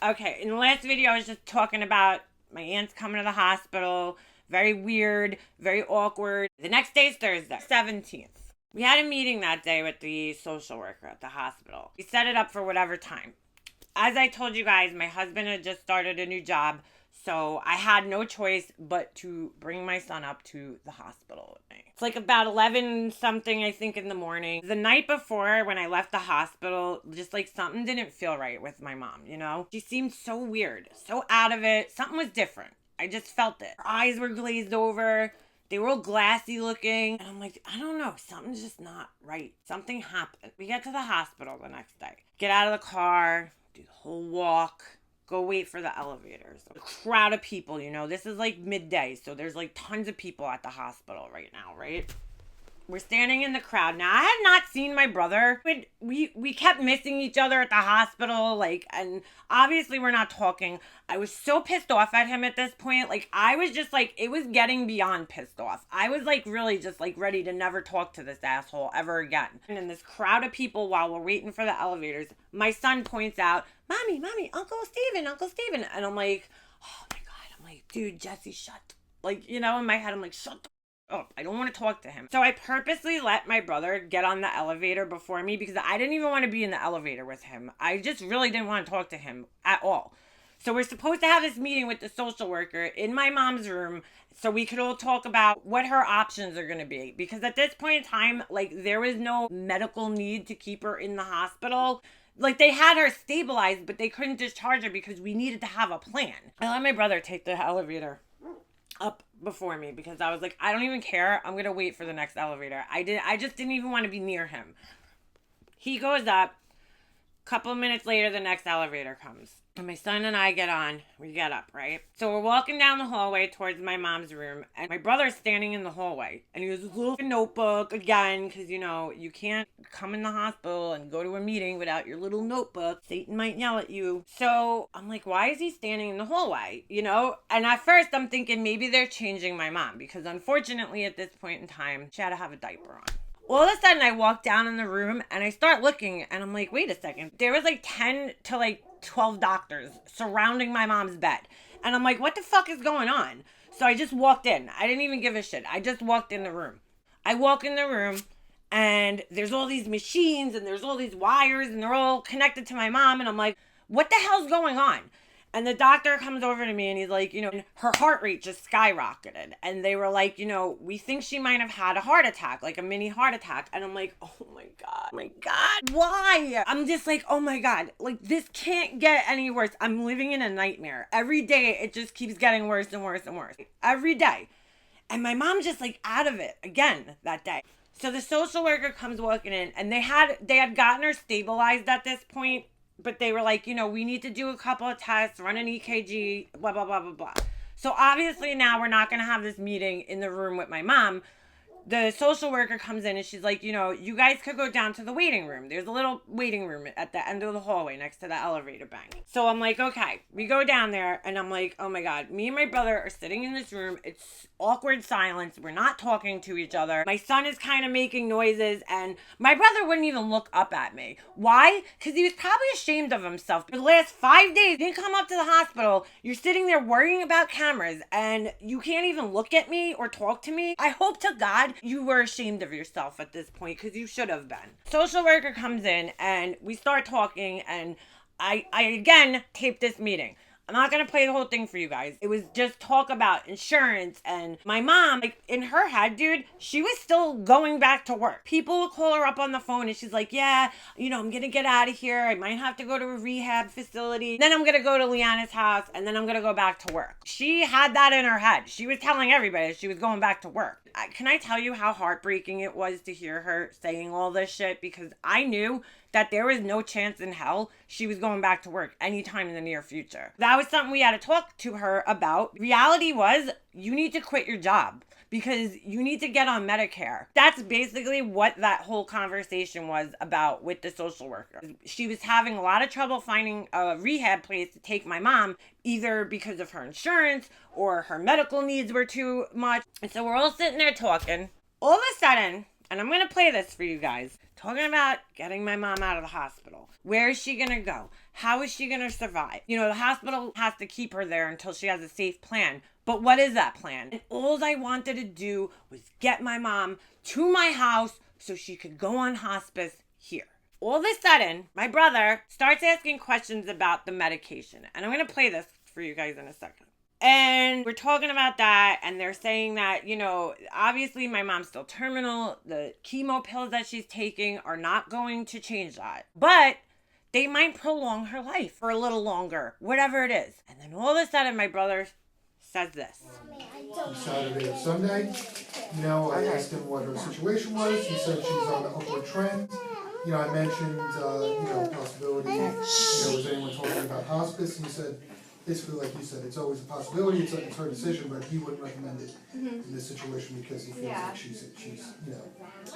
Okay, in the last video, I was just talking about my aunt's coming to the hospital. Very weird, very awkward. The next day is Thursday, 17th. We had a meeting that day with the social worker at the hospital. We set it up for whatever time. As I told you guys, my husband had just started a new job, so I had no choice but to bring my son up to the hospital with me. It's like about 11 something, I think, in the morning. The night before, when I left the hospital, just like something didn't feel right with my mom, you know? She seemed so weird, so out of it. Something was different. I just felt it. Her eyes were glazed over. They were all glassy looking. And I'm like, I don't know. Something's just not right. Something happened. We get to the hospital the next day. Get out of the car, do the whole walk, go wait for the elevators. A crowd of people, you know. This is like midday, so there's like tons of people at the hospital right now, right? We're standing in the crowd. Now, I had not seen my brother. We kept missing each other at the hospital, like, and obviously we're not talking. I was so pissed off at him at this point. Like, I was just like, it was getting beyond pissed off. I was like really just like ready to never talk to this asshole ever again. And in this crowd of people while we're waiting for the elevators, my son points out, Mommy, Uncle Steven. And I'm like, oh my God. I'm like, dude, Jesse, shut. Like, you know, in my head, I'm like, shut the I don't want to talk to him. So I purposely let my brother get on the elevator before me because I didn't even want to be in the elevator with him. I just really didn't want to talk to him at all. So we're supposed to have this meeting with the social worker in my mom's room so we could all talk about what her options are going to be. Because at this point in time, like, there was no medical need to keep her in the hospital. Like, they had her stabilized, but they couldn't discharge her because we needed to have a plan. I let my brother take the elevator up before me because I was like, I don't even care. I'm gonna wait for the next elevator. I just didn't even want to be near him. He goes up. Couple minutes later, the next elevator comes. And my son and I get on. We get up, right? So we're walking down the hallway towards my mom's room. And my brother's standing in the hallway. And he has his little notebook again. Because, you know, you can't come in the hospital and go to a meeting without your little notebook. Satan might yell at you. So I'm like, why is he standing in the hallway? You know? And at first I'm thinking maybe they're changing my mom. Because unfortunately at this point in time, she had to have a diaper on. All of a sudden, I walk down in the room and I start looking and I'm like, wait a second. There was like 10 to like 12 doctors surrounding my mom's bed. And I'm like, what the fuck is going on? So I just walked in. I didn't even give a shit. I just walked in the room. I walk in the room and there's all these machines and there's all these wires and they're all connected to my mom. And I'm like, what the hell's going on? And the doctor comes over to me and he's like, you know, her heart rate just skyrocketed. And they were like, you know, we think she might have had a heart attack, like a mini heart attack. And I'm like, oh my God, why? I'm just like, oh my God, like this can't get any worse. I'm living in a nightmare. Every day it just keeps getting worse and worse and worse. Every day. And my mom's just like out of it again that day. So the social worker comes walking in and they had gotten her stabilized at this point. But they were like, you know, we need to do a couple of tests, run an EKG, blah, blah, blah, blah, blah. So obviously now we're not going to have this meeting in the room with my mom. The social worker comes in and she's like, you know, you guys could go down to the waiting room. There's a little waiting room at the end of the hallway next to the elevator bank. So I'm like, okay, we go down there and I'm like, oh my God, me and my brother are sitting in this room. It's awkward silence. We're not talking to each other. My son is kind of making noises and my brother wouldn't even look up at me. Why? Because he was probably ashamed of himself. For the last 5 days, he didn't come up to the hospital. You're sitting there worrying about cameras and you can't even look at me or talk to me. I hope to God you were ashamed of yourself at this point because you should have been. Social worker comes in and we start talking and I again tape this meeting. I'm not going to play the whole thing for you guys. It was just talk about insurance and my mom, like in her head, dude, she was still going back to work. People would call her up on the phone and she's like, yeah, you know, I'm going to get out of here. I might have to go to a rehab facility. Then I'm going to go to Liana's house and then I'm going to go back to work. She had that in her head. She was telling everybody she was going back to work. Can I tell you how heartbreaking it was to hear her saying all this shit? Because I knew that there was no chance in hell she was going back to work anytime in the near future. That was something we had to talk to her about. Reality was, you need to quit your job because you need to get on Medicare. That's basically what that whole conversation was about with the social worker. She was having a lot of trouble finding a rehab place to take my mom, either because of her insurance or her medical needs were too much. And so we're all sitting there talking. All of a sudden, and I'm going to play this for you guys, talking about getting my mom out of the hospital. Where is she going to go? How is she going to survive? You know, the hospital has to keep her there until she has a safe plan. But what is that plan? And all I wanted to do was get my mom to my house so she could go on hospice here. All of a sudden, my brother starts asking questions about the medication. And I'm going to play this for you guys in a second. And we're talking about that, and they're saying that, you know, obviously my mom's still terminal. The chemo pills that she's taking are not going to change that. But they might prolong her life for a little longer, whatever it is. And then all of a sudden, my brother says this. Saturday or Sunday, you know, I asked him what her situation was. He said she's on the upward trend. You know, I mentioned, possibility, was anyone talking about hospice? And he said, basically, like you said, it's always a possibility, it's her decision, but he wouldn't recommend it in this situation because he feels like she's,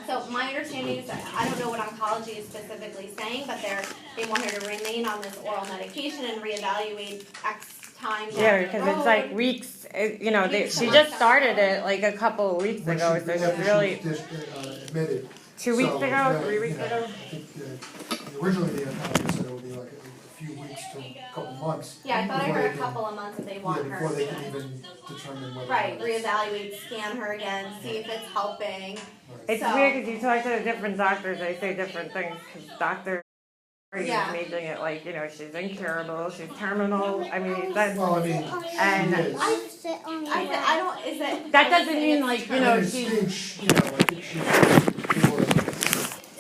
So my understanding is that, I don't know what oncology is specifically saying, but they want her to remain on this oral medication and readmit X time. Yeah, because it's like weeks, she just started it like a couple of weeks ago, so she's really... admitted. 2 weeks ago, 3 weeks ago? I think originally the oncologist said it would be like a few weeks to a couple months. Yeah, I thought I heard a couple of months that they want her. Before they can even determine whether... Right, reevaluate, scan her again, see if it's helping. It's weird because you talk to the different doctors, they say different things. Because doctors are making it like, she's incurable, she's terminal. I mean, that's... Well, I mean, and I don't, is it... That doesn't mean like, she's... I think she's...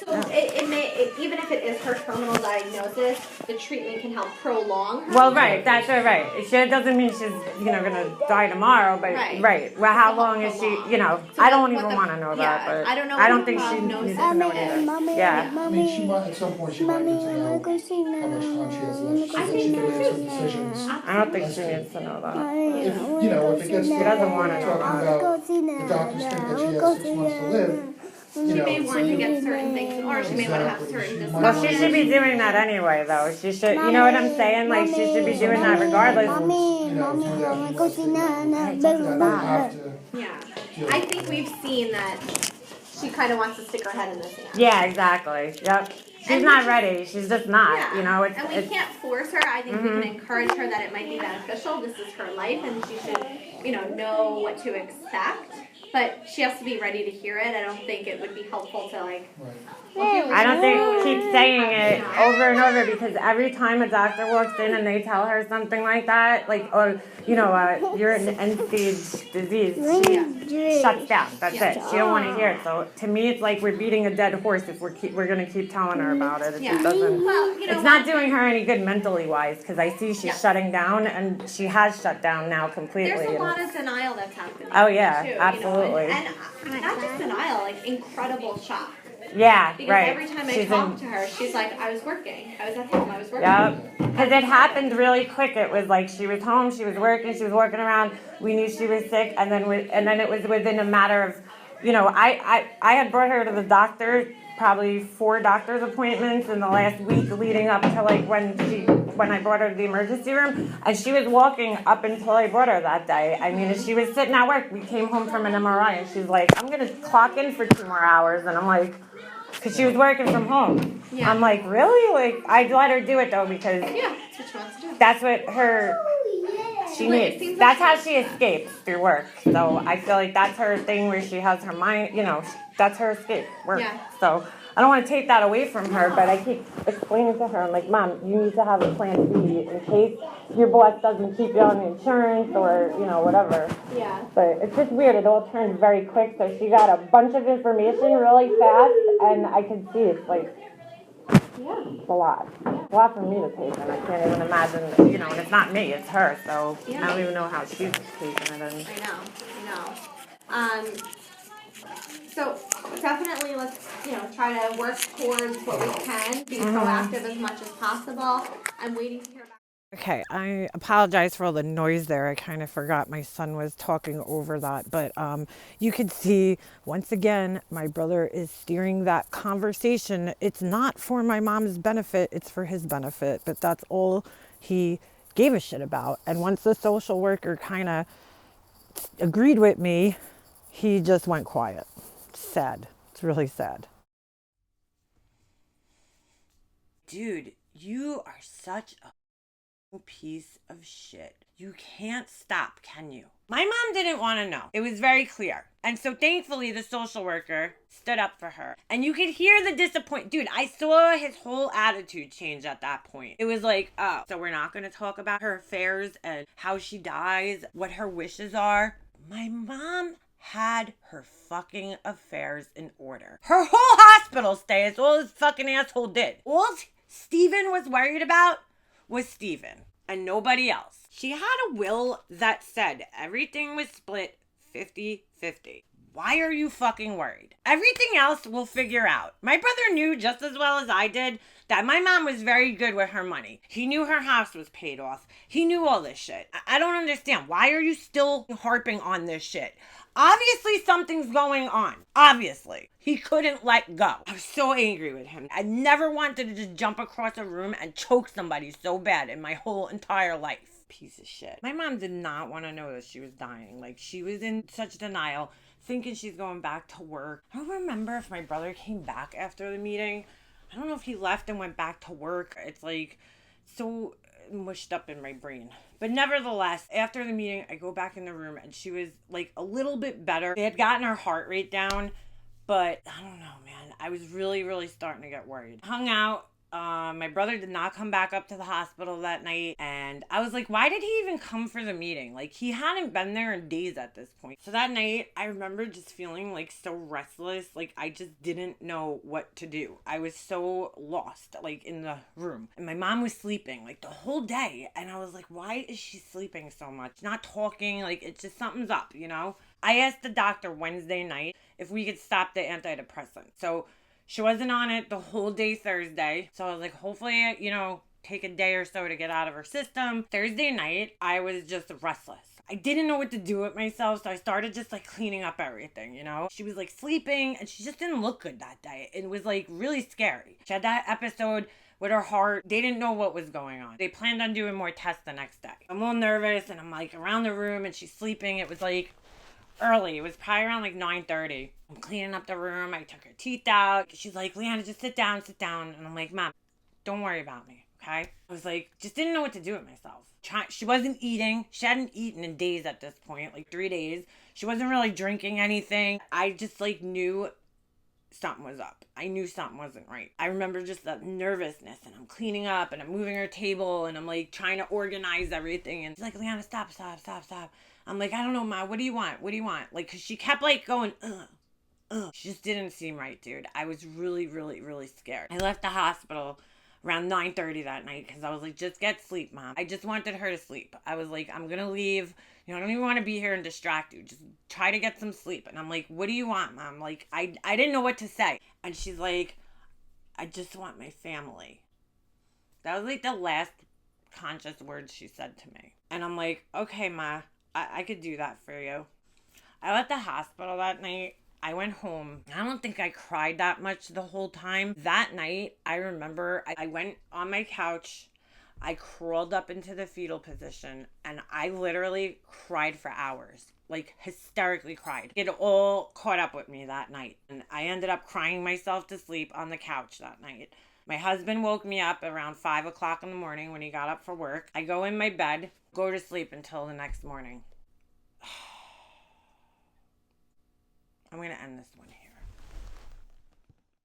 So it may, even if it is her terminal diagnosis, the treatment can help prolong her. Well, right, that's right. It doesn't mean she's, gonna die tomorrow, but right. Well, how long is she, So I don't even want to know that, but I don't know. I don't think she needs to know either. Yeah. I mean, she might, at some point, she might need to know how much time she has left so that she can make some decisions. I don't think she needs to know that. If it gets to doesn't want to know talking about the doctors think that she has 6 months to live, she may want to get certain things, or she may want to have certain discussions. Well, she should be doing that anyway, though. She should, you know what I'm saying? Like, she should be doing that regardless. Yeah. I think we've seen that she kind of wants to stick her head in the sand. Yeah, exactly. Yep. She's not ready. She's just not, And we can't force her. I think we can encourage her that it might be beneficial. This is her life, and she should, know what to expect. But she has to be ready to hear it. I don't think it would be helpful to I don't think keep saying it over and over because every time a doctor walks in and they tell her something like that, you're an end-stage disease, she shuts down. That's it. She don't want to hear it. So to me, it's like we're beating a dead horse if we're going to keep telling her about it. It doesn't. Well, it's not doing her any good mentally wise because I see she's shutting down and she has shut down now completely. There's a lot of denial that's happening. Oh yeah, too, absolutely. And not just denial, like incredible shock. Yeah, because right. Every time I talk to her, she's like, I was working. I was at home. I was working. Yep. Because it happened really quick. It was like she was home, she was working around. We knew she was sick, and then it was within a matter of, I had brought her to the doctor, probably 4 doctor's appointments in the last week leading up to like when I brought her to the emergency room, and she was walking up until I brought her that day. I mean, she was sitting at work. We came home from an MRI, and she's like, I'm gonna clock in for 2 more hours, and I'm like. Because she was working from home. Yeah. I'm like, really? Like, I'd let her do it, though, because that's what she wants to do. That's what she needs. That's how she escapes through work. So I feel like that's her thing where she has her mind, that's her escape, work. Yeah. So I don't want to take that away from her, but I keep explaining to her, I'm like, Mom, you need to have a plan B in case your boss doesn't keep you on the insurance or, whatever. Yeah. But it's just weird. It all turned very quick. So she got a bunch of information really fast, and I could see it's like, it's a lot. It's a lot for me to take, and I can't even imagine, and it's not me, it's her. So I don't even know how she's taking it. I know. So definitely let's, try to work towards what we can, be proactive as much as possible. I'm waiting to hear back. Okay, I apologize for all the noise there. I kind of forgot my son was talking over that. But you can see, once again, my brother is steering that conversation. It's not for my mom's benefit, it's for his benefit. But that's all he gave a shit about. And once the social worker kind of agreed with me, he just went quiet. Sad. It's really sad. Dude, You are such a piece of shit. You can't stop, can you? My mom didn't want to know. It was very clear. And so thankfully the social worker stood up for her. And you could hear the disappointment. Dude, I saw his whole attitude change at that point. It was like, oh, so we're not going to talk about her affairs and how she dies, what her wishes are. My mom had her fucking affairs in order. Her whole hospital stay is all this fucking asshole did. All Steven was worried about was Steven and nobody else. She had a will that said everything was split 50-50. Why are you fucking worried? Everything else we'll figure out. My brother knew just as well as I did that my mom was very good with her money. He knew her house was paid off. He knew all this shit. I don't understand. Why are you still harping on this shit? Obviously something's going on. Obviously. He couldn't let go. I was so angry with him. I never wanted to just jump across a room and choke somebody so bad in my whole entire life. Piece of shit. My mom did not want to know that she was dying. Like, she was in such denial, thinking she's going back to work. I don't remember if my brother came back after the meeting. I don't know if he left and went back to work. It's like so mushed up in my brain. But nevertheless, after the meeting, I go back in the room and she was like a little bit better. They had gotten her heart rate down, but I don't know, man. I was really, really starting to get worried. Hung out. My brother did not come back up to the hospital that night. And I was like, why did he even come for the meeting? Like, he hadn't been there in days at this point. So that night, I remember just feeling like so restless. Like, I just didn't know what to do. I was so lost, like, in the room. And my mom was sleeping, like, the whole day. And I was like, why is she sleeping so much? Not talking, like, it's just something's up, you know? I asked the doctor Wednesday night if we could stop the antidepressant. So she wasn't on it the whole day Thursday. So I was like, hopefully, you know, take a day or so to get out of her system. Thursday night, I was just restless. I didn't know what to do with myself, so I started just like cleaning up everything, you know? She was like sleeping and she just didn't look good that day. It was like really scary. She had that episode with her heart. They didn't know what was going on. They planned on doing more tests the next day. I'm a little nervous and I'm like around the room and she's sleeping. It was like early. It was probably around like 9:30. I'm cleaning up the room. I took her teeth out. She's like, Leanna, just sit down. And I'm like, Mom, don't worry about me, okay? I was like, just didn't know what to do with myself. She wasn't eating. She hadn't eaten in days at this point, like 3 days. She wasn't really drinking anything. I just like knew something was up. I knew something wasn't right. I remember just that nervousness and I'm cleaning up and I'm moving her table and I'm like trying to organize everything. And she's like, Leanna, stop. I'm like, I don't know, Ma, what do you want? Like, cause she kept like going, ugh. She just didn't seem right, dude. I was really, really, really scared. I left the hospital around 9:30 that night because I was like, just get sleep, Mom. I just wanted her to sleep. I was like, I'm gonna leave. You know, I don't even want to be here and distract you. Just try to get some sleep. And I'm like, what do you want, Mom? Like, I didn't know what to say. And she's like, I just want my family. That was like the last conscious words she said to me. And I'm like, okay, Ma, I could do that for you. I left the hospital that night. I went home. I don't think I cried that much the whole time. That night, I remember I went on my couch. I crawled up into the fetal position and I literally cried for hours. Like hysterically cried. It all caught up with me that night. And I ended up crying myself to sleep on the couch that night. My husband woke me up around 5 o'clock in the morning when he got up for work. I go in my bed, go to sleep until the next morning. I'm going to end this one here.